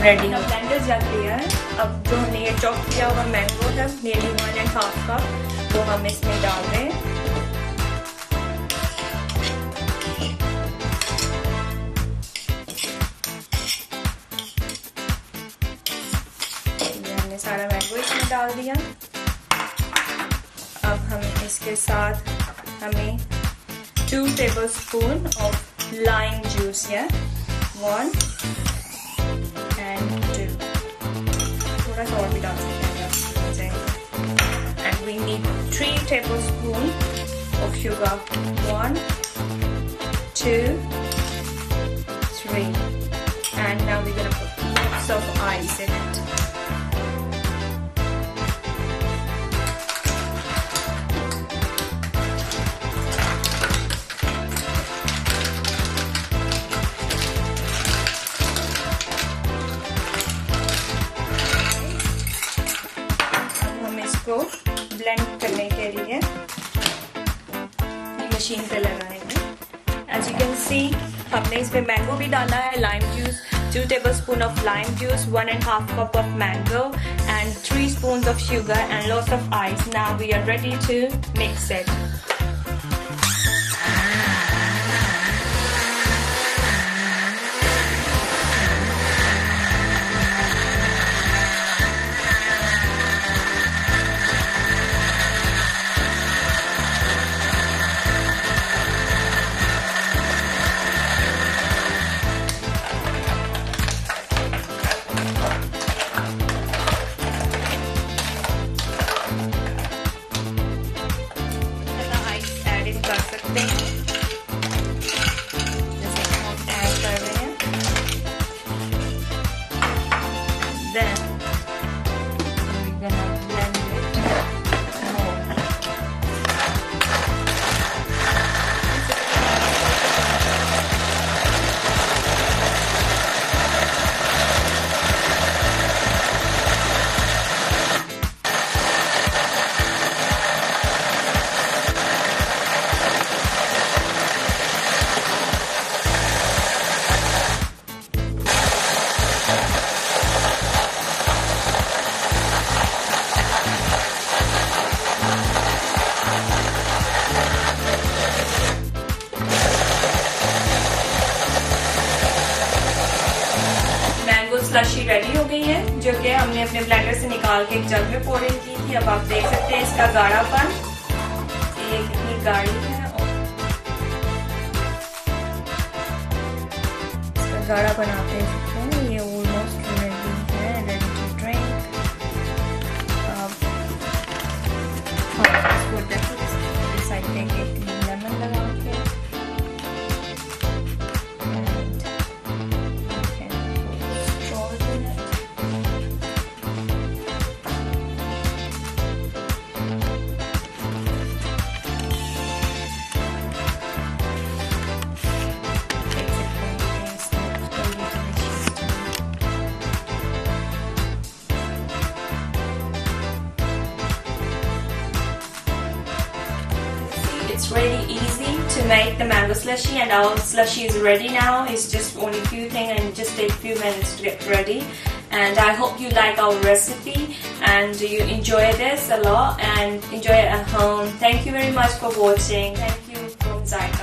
Ready है। Blender जल गया है। अब जो हमने ये चॉप किया हुआ मैंगो है nearly 1.5 कप वो हम इसमें डाल रहे हैं। ये हमने सारा मैंगो इसमें डाल दिया। अब हम इसके साथ हमें 2 tablespoon of lime juice, yeah, 1 and 2. थोड़ा सा और भी डाल सकते हैं। And we need 3 tablespoon of sugar, 1, 2, 3. And now we're gonna put lots of ice in it. को ब्लेंड करने के लिए मशीन पे लगाएंगे। As you can see, हमने इसमें मैंगो भी डाला है, lime juice, 2 tablespoon of lime juice, 1.5 cup of mango, and 3 spoons of sugar and lots of ice. Now we are ready to mix it. कर सकते हैं जैसे हम ऐड कर रहे हैं। Then we're gonna blend it more. Slushy ready हो गई है, जो कि हमने अपने ब्लेंडर से निकाल के एक जग में पोरिंग की थी। अब आप देख सकते हैं इसका गाढ़ापन, ये कितनी गाढ़ी है और इसका गाढ़ापन आप देख सकते हैं। ये ऑलमोस्ट रेडी है, रेडी टू ड्रिंक। अब इसको डिसाइड देंगे लेमन लगा के। It's really easy to make the mango slushy, and our slushy is ready now. It's just only few things and just take few minutes to get ready. And I hope you like our recipe and you enjoy this a lot and enjoy it at home. Thank you very much for watching. Thank you from Zaiqa.